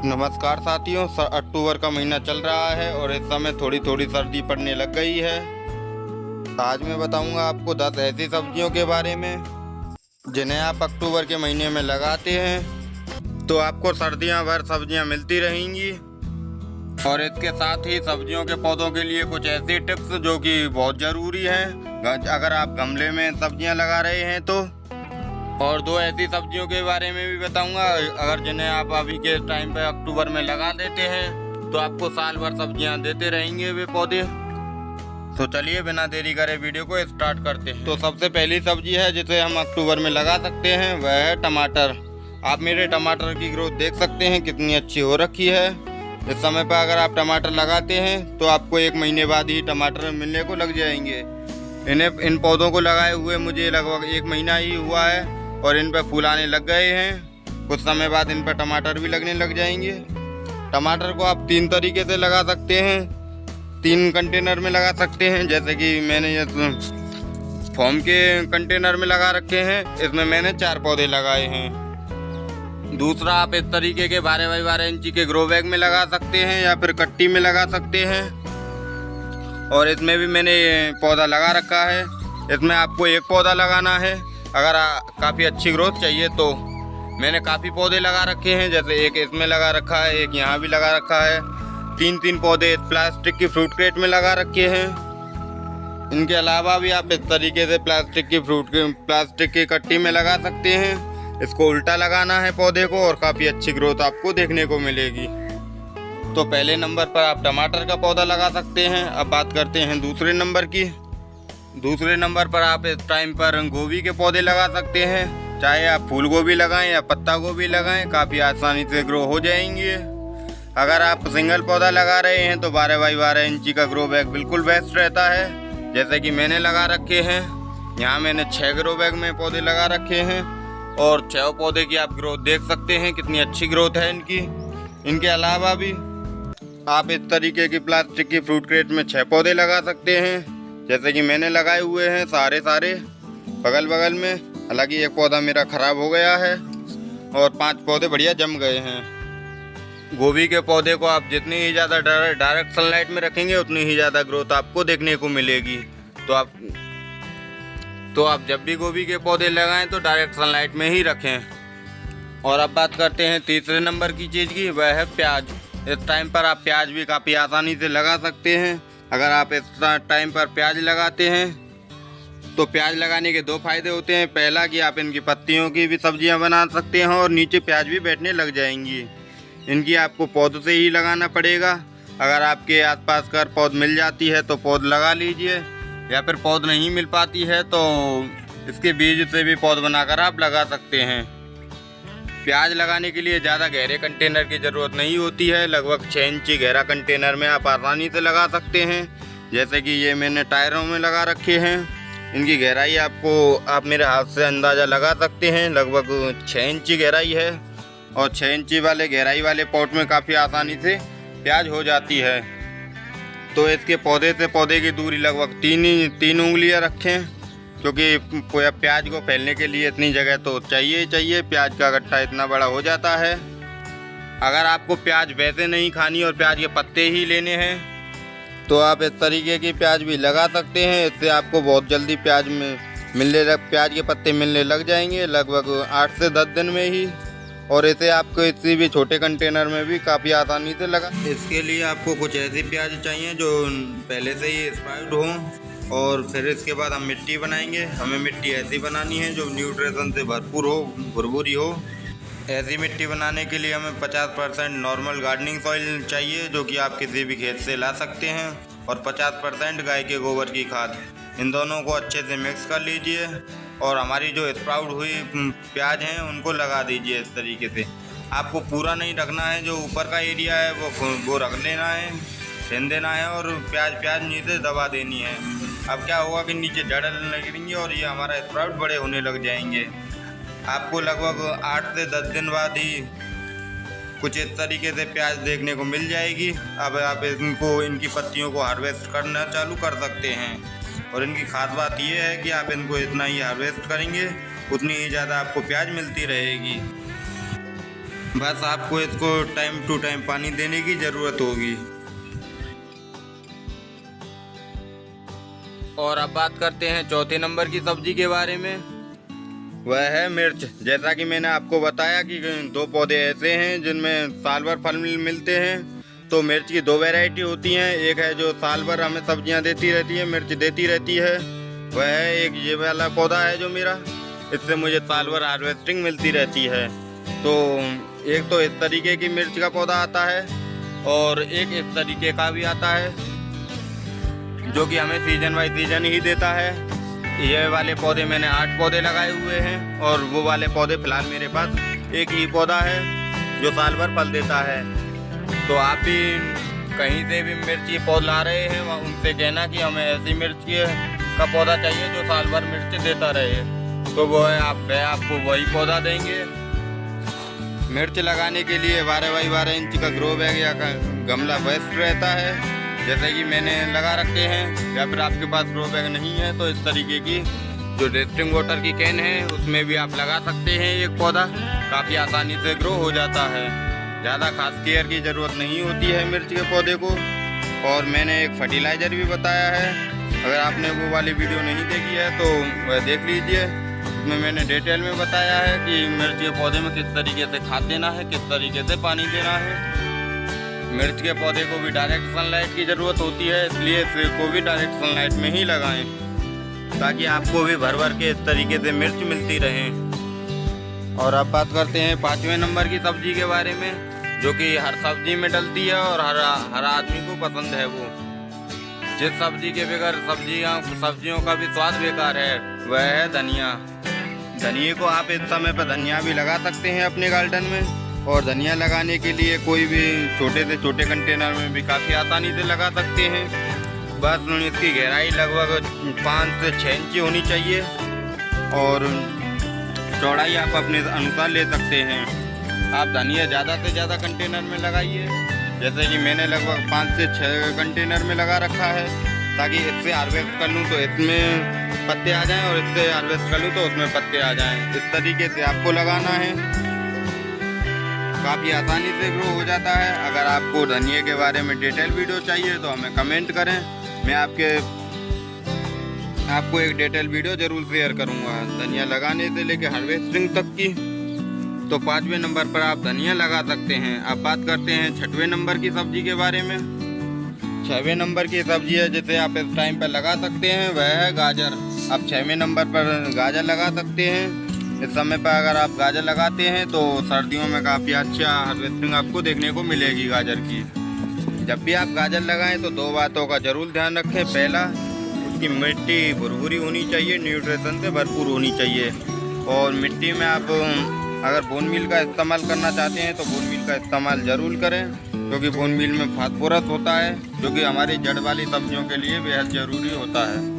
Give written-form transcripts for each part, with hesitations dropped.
नमस्कार साथियों, अक्टूबर का महीना चल रहा है और इस समय थोड़ी थोड़ी सर्दी पड़ने लग गई है। आज मैं बताऊंगा आपको 10 ऐसी सब्जियों के बारे में जिन्हें आप अक्टूबर के महीने में लगाते हैं तो आपको सर्दियां भर सब्जियां मिलती रहेंगी। और इसके साथ ही सब्जियों के पौधों के लिए कुछ ऐसी टिप्स जो कि बहुत ज़रूरी हैं अगर आप गमले में सब्जियां लगा रहे हैं तो। और 2 ऐसी सब्जियों के बारे में भी बताऊंगा अगर जिन्हें आप अभी के टाइम पे अक्टूबर में लगा देते हैं तो आपको साल भर सब्जियां देते रहेंगे वे पौधे। तो चलिए बिना देरी करे वीडियो को स्टार्ट करते हैं। तो सबसे पहली सब्जी है जिसे हम अक्टूबर में लगा सकते हैं वह है टमाटर। आप मेरे टमाटर की ग्रोथ देख सकते हैं कितनी अच्छी हो रखी है। इस समय पर अगर आप टमाटर लगाते हैं तो आपको 1 महीने बाद ही टमाटर मिलने को लग जाएंगे। इन पौधों को लगाए हुए मुझे लगभग 1 महीना ही हुआ है और इन पर फूल आने लग गए हैं। कुछ समय बाद इन पर टमाटर भी लगने लग जाएंगे। टमाटर को आप 3 तरीके से लगा सकते हैं। 3 कंटेनर में लगा सकते हैं, जैसे कि मैंने ये फॉर्म के कंटेनर में लगा रखे हैं। इसमें मैंने 4 पौधे लगाए हैं। दूसरा, आप इस तरीके के 12x12 इंची के ग्रो बैग में लगा सकते हैं या फिर कट्टी में लगा सकते हैं। और इसमें भी मैंने पौधा लगा रखा है। इसमें आपको 1 पौधा लगाना है अगर काफ़ी अच्छी ग्रोथ चाहिए तो। मैंने काफ़ी पौधे लगा रखे हैं, जैसे एक इसमें लगा रखा है, एक यहाँ भी लगा रखा है। 3 पौधे प्लास्टिक की फ्रूट क्रेट में लगा रखे हैं। इनके अलावा भी आप इस तरीके से प्लास्टिक की कट्टी में लगा सकते हैं। इसको उल्टा लगाना है पौधे को और काफ़ी अच्छी ग्रोथ आपको देखने को मिलेगी। तो पहले नंबर पर आप टमाटर का पौधा लगा सकते हैं। अब बात करते हैं दूसरे नंबर की। दूसरे नंबर पर आप इस टाइम पर गोभी के पौधे लगा सकते हैं। चाहे आप फूल गोभी लगाएं या पत्ता गोभी लगाएं, काफ़ी आसानी से ग्रो हो जाएंगे। अगर आप सिंगल पौधा लगा रहे हैं तो 12x12 इंची का ग्रो बैग बिल्कुल बेस्ट रहता है, जैसे कि मैंने लगा रखे हैं। यहाँ मैंने 6 ग्रो बैग में पौधे लगा रखे हैं और 6 पौधे की आप ग्रोथ देख सकते हैं कितनी अच्छी ग्रोथ है इनकी। इनके अलावा भी आप इस तरीके की प्लास्टिक की फ्रूट क्रेट में 6 पौधे लगा सकते हैं, जैसे कि मैंने लगाए हुए हैं सारे बगल बगल में। हालांकि 1 पौधा मेरा ख़राब हो गया है और 5 पौधे बढ़िया जम गए हैं। गोभी के पौधे को आप जितनी ही ज़्यादा डायरेक्ट सनलाइट में रखेंगे उतनी ही ज़्यादा ग्रोथ आपको देखने को मिलेगी। तो आप जब भी गोभी के पौधे लगाएं तो डायरेक्ट सनलाइट में ही रखें। और अब बात करते हैं तीसरे नंबर की चीज़ की, वह है प्याज। इस टाइम पर आप प्याज भी काफ़ी आसानी से लगा सकते हैं। अगर आप इस टाइम पर प्याज लगाते हैं तो प्याज लगाने के 2 फ़ायदे होते हैं। पहला कि आप इनकी पत्तियों की भी सब्जियां बना सकते हैं और नीचे प्याज भी बैठने लग जाएंगी। इनकी आपको पौध से ही लगाना पड़ेगा। अगर आपके आसपास कर पौध मिल जाती है तो पौध लगा लीजिए, या फिर पौध नहीं मिल पाती है तो इसके बीज से भी पौध बनाकर आप लगा सकते हैं। प्याज लगाने के लिए ज़्यादा गहरे कंटेनर की ज़रूरत नहीं होती है। लगभग 6 इंची गहरा कंटेनर में आप आसानी से लगा सकते हैं, जैसे कि ये मैंने टायरों में लगा रखे हैं। इनकी गहराई आप मेरे हाथ से अंदाज़ा लगा सकते हैं, लगभग 6 इंची गहराई है। और 6 इंची वाले गहराई वाले पॉट में काफ़ी आसानी से प्याज हो जाती है। तो इसके पौधे से पौधे की दूरी लगभग 3 उंगलियाँ रखें, क्योंकि प्याज को फैलने के लिए इतनी जगह तो चाहिए ही चाहिए। प्याज का गट्ठा इतना बड़ा हो जाता है। अगर आपको प्याज वैसे नहीं खानी और प्याज के पत्ते ही लेने हैं तो आप इस तरीके की प्याज भी लगा सकते हैं। इससे आपको बहुत जल्दी प्याज के पत्ते मिलने लग जाएंगे, लगभग 8 से 10 दिन में ही। और इसे आपको किसी भी छोटे कंटेनर में भी काफ़ी आसानी से लगा। इसके लिए आपको कुछ ऐसी प्याज चाहिए जो पहले से ही एक्सपायर्ड हो। और फिर इसके बाद हम मिट्टी बनाएंगे। हमें मिट्टी ऐसी बनानी है जो न्यूट्रिशन से भरपूर हो, भुरभुरी हो। ऐसी मिट्टी बनाने के लिए हमें 50% नॉर्मल गार्डनिंग सॉइल चाहिए, जो कि आप किसी भी खेत से ला सकते हैं, और 50% गाय के गोबर की खाद। इन दोनों को अच्छे से मिक्स कर लीजिए और हमारी जो स्प्राउट हुई प्याज हैं उनको लगा दीजिए। इस तरीके से आपको पूरा नहीं रखना है, जो ऊपर का एरिया है वो रख लेना है, फेंक देना है और प्याज नीचे दबा देनी है। अब क्या होगा कि नीचे जड़ लगेंगी और ये हमारा स्प्राउट बड़े होने लग जाएंगे। आपको लगभग 8 से 10 दिन बाद ही कुछ इस तरीके से प्याज देखने को मिल जाएगी। अब आप इनकी पत्तियों को हार्वेस्ट करना चालू कर सकते हैं। और इनकी खास बात यह है कि आप इनको इतना ही हार्वेस्ट करेंगे उतनी ही ज़्यादा आपको प्याज मिलती रहेगी। बस आपको इसको टाइम टू टाइम पानी देने की ज़रूरत होगी। और अब बात करते हैं चौथे नंबर की सब्जी के बारे में, वह है मिर्च। जैसा कि मैंने आपको बताया कि 2 पौधे ऐसे हैं जिनमें साल भर फल मिलते हैं। तो मिर्च की 2 वैरायटी होती हैं। एक है जो साल भर हमें सब्जियां देती रहती है, मिर्च देती रहती है, वह है एक ये वाला पौधा है जो मेरा, इससे मुझे साल भर हार्वेस्टिंग मिलती रहती है। तो एक तो इस तरीके की मिर्च का पौधा आता है और एक इस तरीके का भी आता है जो कि हमें सीजन बाई सीजन ही देता है। ये वाले पौधे मैंने 8 पौधे लगाए हुए हैं और वो वाले पौधे फिलहाल मेरे पास एक ही पौधा है जो साल भर फल देता है। तो आप भी कहीं से भी मिर्च की पौधा ला रहे हैं उनसे कहना कि हमें ऐसी मिर्च का पौधा चाहिए जो साल भर मिर्च देता रहे, तो वो है आपको वही पौधा देंगे। मिर्च लगाने के लिए 12 बाई 12 इंच का ग्रो बैग या गमला बेस्ट रहता है, जैसे कि मैंने लगा रखे हैं। या फिर आपके पास ग्रो बैग नहीं है तो इस तरीके की जो ड्रिंकिंग वाटर की कैन है उसमें भी आप लगा सकते हैं। एक पौधा काफ़ी आसानी से ग्रो हो जाता है, ज़्यादा खास केयर की ज़रूरत नहीं होती है मिर्च के पौधे को। और मैंने एक फर्टिलाइज़र भी बताया है, अगर आपने वो वाली वीडियो नहीं देखी है तो वह देख लीजिए। उसमें मैंने डिटेल में बताया है कि मिर्च के पौधे में किस तरीके से खाद देना है, किस तरीके से पानी देना है। मिर्च के पौधे को भी डायरेक्ट सनलाइट की ज़रूरत होती है, इसलिए इसे को भी डायरेक्ट सनलाइट में ही लगाएं ताकि आपको भी भर भर के इस तरीके से मिर्च मिलती रहे। और अब बात करते हैं 5वें नंबर की सब्जी के बारे में, जो कि हर सब्जी में डलती है और हर आदमी को पसंद है। वो जिस सब्जी के बगैर सब्जियों का भी स्वाद बेकार है, वह है धनिया। धनिया को आप इस समय पर धनिया भी लगा सकते हैं अपने गार्डन में। और धनिया लगाने के लिए कोई भी छोटे से छोटे कंटेनर में भी काफ़ी आसानी से लगा सकते हैं। बस इसकी गहराई लगभग 5 से 6 इंच होनी चाहिए और चौड़ाई आप अपने अनुसार ले सकते हैं। आप धनिया ज़्यादा से ज़्यादा कंटेनर में लगाइए, जैसे कि मैंने लगभग 5 से 6 कंटेनर में लगा रखा है, ताकि इससे हार्वेस्ट कर लूँ तो इसमें पत्ते आ जाएं और इससे हार्वेस्ट कर लूँ तो उसमें पत्ते आ जाएं। इस तरीके से आपको लगाना है, काफ़ी आसानी से ग्रो हो जाता है। अगर आपको धनिया के बारे में डिटेल वीडियो चाहिए तो हमें कमेंट करें, मैं आपको एक डिटेल वीडियो ज़रूर शेयर करूंगा धनिया लगाने से लेकर हार्वेस्टिंग तक की। तो 5वें नंबर पर आप धनिया लगा सकते हैं। अब बात करते हैं 6वें नंबर की सब्जी के बारे में। 6वें नंबर की सब्जी है जिसे आप इस टाइम पर लगा सकते हैं, वह है गाजर। अब 6वें नंबर पर गाजर लगा सकते हैं। इस समय पर अगर आप गाजर लगाते हैं तो सर्दियों में काफ़ी अच्छा हार्वेस्टिंग आपको देखने को मिलेगी गाजर की। जब भी आप गाजर लगाएं तो 2 बातों का ज़रूर ध्यान रखें। पहला, उसकी मिट्टी भुरभुरी होनी चाहिए, न्यूट्रिशन से भरपूर होनी चाहिए। और मिट्टी में आप अगर बोन मील का इस्तेमाल करना चाहते हैं तो बोन मील का इस्तेमाल ज़रूर करें, क्योंकि बोन मील में फास्फोरस होता है जो कि हमारी जड़ वाली सब्जियों के लिए बेहद ज़रूरी होता है।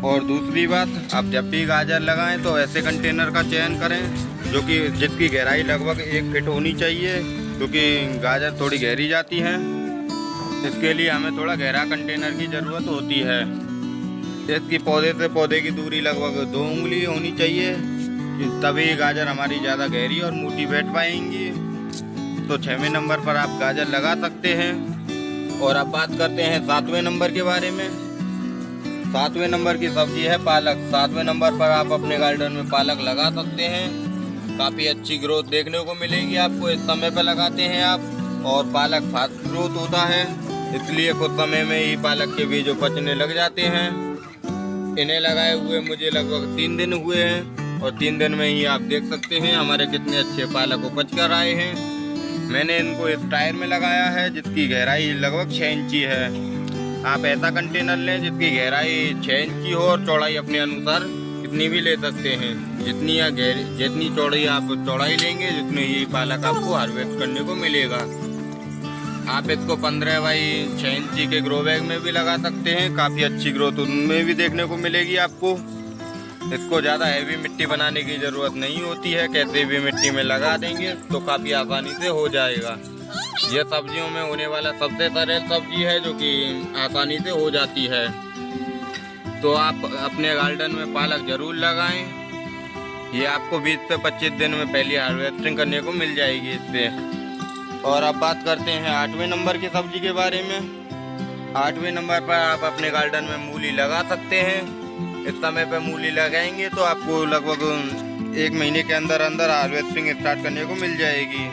और दूसरी बात, आप जब भी गाजर लगाएं तो ऐसे कंटेनर का चयन करें जो कि जिसकी गहराई लगभग 1 फीट होनी चाहिए, क्योंकि गाजर थोड़ी गहरी जाती हैं। इसके लिए हमें थोड़ा गहरा कंटेनर की ज़रूरत होती है। इसकी पौधे से पौधे की दूरी लगभग 2 उंगली होनी चाहिए, तभी गाजर हमारी ज़्यादा गहरी और मोटी बैठ पाएंगी। तो 6वें नंबर पर आप गाजर लगा सकते हैं। और अब बात करते हैं 7वें नंबर के बारे में। 7वें नंबर की सब्जी है पालक। 7वें नंबर पर आप अपने गार्डन में पालक लगा सकते हैं, काफ़ी अच्छी ग्रोथ देखने को मिलेगी आपको इस समय पर लगाते हैं आप। और पालक फास्ट ग्रोथ होता है, इसलिए कुछ समय में ही पालक के बीज उपजने लग जाते हैं। इन्हें लगाए हुए मुझे लगभग 3 दिन हुए हैं और 3 दिन में ही आप देख सकते हैं हमारे कितने अच्छे पालक उपज कर आए हैं। मैंने इनको इस टायर में लगाया है जिसकी गहराई लगभग 6 इंची है। आप ऐसा कंटेनर लें जिसकी गहराई 6 इंच की हो और चौड़ाई अपने अनुसार कितनी भी ले सकते हैं। जितनी चौड़ाई आप चौड़ाई लेंगे जितनी ही पालक आपको हार्वेस्ट करने को मिलेगा। आप इसको 15 बाई 6 इंची के ग्रो बैग में भी लगा सकते हैं, काफ़ी अच्छी ग्रोथ उनमें भी देखने को मिलेगी आपको। इसको ज़्यादा हैवी मिट्टी बनाने की ज़रूरत नहीं होती है, कैसे भी मिट्टी में लगा देंगे तो काफ़ी आसानी से हो जाएगा। यह सब्जियों में होने वाला सबसे सरल सब्जी है जो कि आसानी से हो जाती है। तो आप अपने गार्डन में पालक ज़रूर लगाएं। ये आपको 20 से 25 दिन में पहली हार्वेस्टिंग करने को मिल जाएगी इससे। और अब बात करते हैं 8वें नंबर की सब्जी के बारे में। 8वें नंबर पर आप अपने गार्डन में मूली लगा सकते हैं। इस समय पर मूली लगाएंगे तो आपको लगभग 1 महीने के अंदर अंदर हार्वेस्टिंग स्टार्ट करने को मिल जाएगी।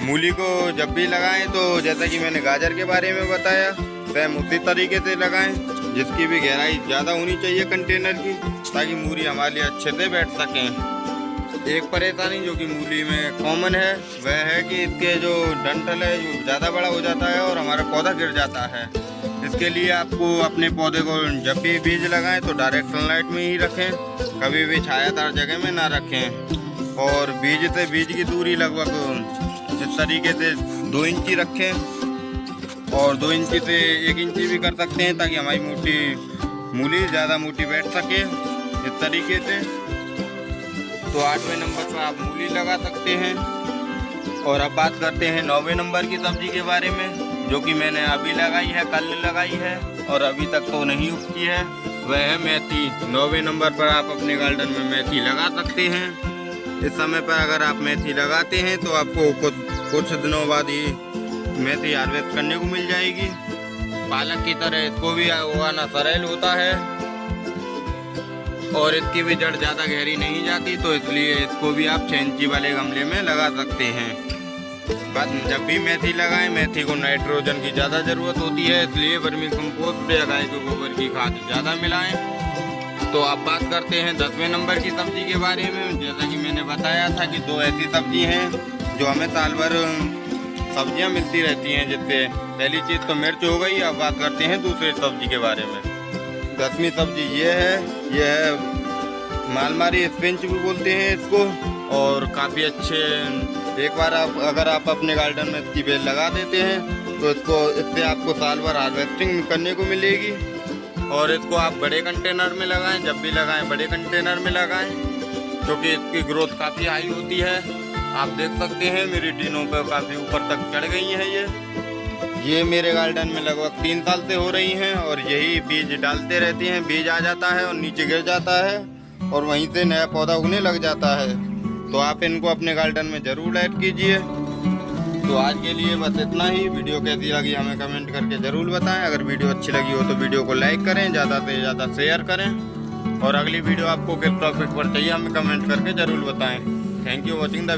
मूली को जब भी लगाएं तो जैसा कि मैंने गाजर के बारे में बताया, सेम उसी तरीके से लगाएं, जिसकी भी गहराई ज़्यादा होनी चाहिए कंटेनर की, ताकि मूली हमारे लिए अच्छे से बैठ सकें। एक परेशानी जो कि मूली में कॉमन है वह है कि इसके जो डंठल है जो ज़्यादा बड़ा हो जाता है और हमारा पौधा गिर जाता है। इसके लिए आपको अपने पौधे को जब भी बीज लगाएं तो डायरेक्ट सनलाइट में ही रखें, कभी भी छायादार जगह में ना रखें। और बीज से बीज की दूरी लगभग इस तरीके से 2 इंची रखें और 2 इंची से 1 इंची भी कर सकते हैं, ताकि हमारी मूली ज़्यादा मोटी बैठ सके इस तरीके से। तो 8वें नंबर पर आप मूली लगा सकते हैं। और अब बात करते हैं 9वें नंबर की सब्जी के बारे में, जो कि मैंने अभी लगाई है, कल लगाई है और अभी तक तो नहीं उगती है। वह है मेथी। 9वें नंबर पर आप अपने गार्डन में मेथी लगा सकते हैं। इस समय पर अगर आप मेथी लगाते हैं तो आपको कुछ दिनों बाद ही मेथी हार्वेस्ट करने को मिल जाएगी। पालक की तरह इसको भी उगाना सरल होता है और इसकी भी जड़ ज़्यादा गहरी नहीं जाती, तो इसलिए इसको भी आप 6 इंची वाले गमले में लगा सकते हैं। बस जब भी मेथी लगाएं, मेथी को नाइट्रोजन की ज़्यादा ज़रूरत होती है, इसलिए वर्मी कंपोस्ट या गाय के गोबर की खाद ज़्यादा मिलाएं। तो अब बात करते हैं 10वें नंबर की सब्जी के बारे में। जैसा कि मैंने बताया था कि 2 ऐसी सब्जी हैं जो हमें साल भर सब्जियां मिलती रहती हैं, जिससे पहली चीज़ तो मिर्च हो गई। अब बात करते हैं दूसरी सब्जी के बारे में। 10वीं सब्जी ये है मालमारी स्पिंच भी बोलते हैं इसको, और काफ़ी अच्छे। एक बार अगर आप अपने गार्डन में इसकी बेल लगा देते हैं तो इससे आपको साल भर हार्वेस्टिंग करने को मिलेगी। और इसको आप बड़े कंटेनर में लगाएं, जब भी लगाएं बड़े कंटेनर में लगाएं, क्योंकि इसकी ग्रोथ काफ़ी हाई होती है। आप देख सकते हैं मेरी टीनों पर काफ़ी ऊपर तक चढ़ गई हैं। ये मेरे गार्डन में लगभग 3 साल से हो रही हैं और यही बीज डालते रहते हैं। बीज आ जाता है और नीचे गिर जाता है और वहीं से नया पौधा उगने लग जाता है। तो आप इनको अपने गार्डन में ज़रूर ऐड कीजिए। तो आज के लिए बस इतना ही। वीडियो कैसी लगी हमें कमेंट करके ज़रूर बताएं। अगर वीडियो अच्छी लगी हो तो वीडियो को लाइक करें, ज़्यादा से ज़्यादा शेयर करें, और अगली वीडियो आपको किस टॉपिक पर चाहिए हमें कमेंट करके ज़रूर बताएं। Thank you watching the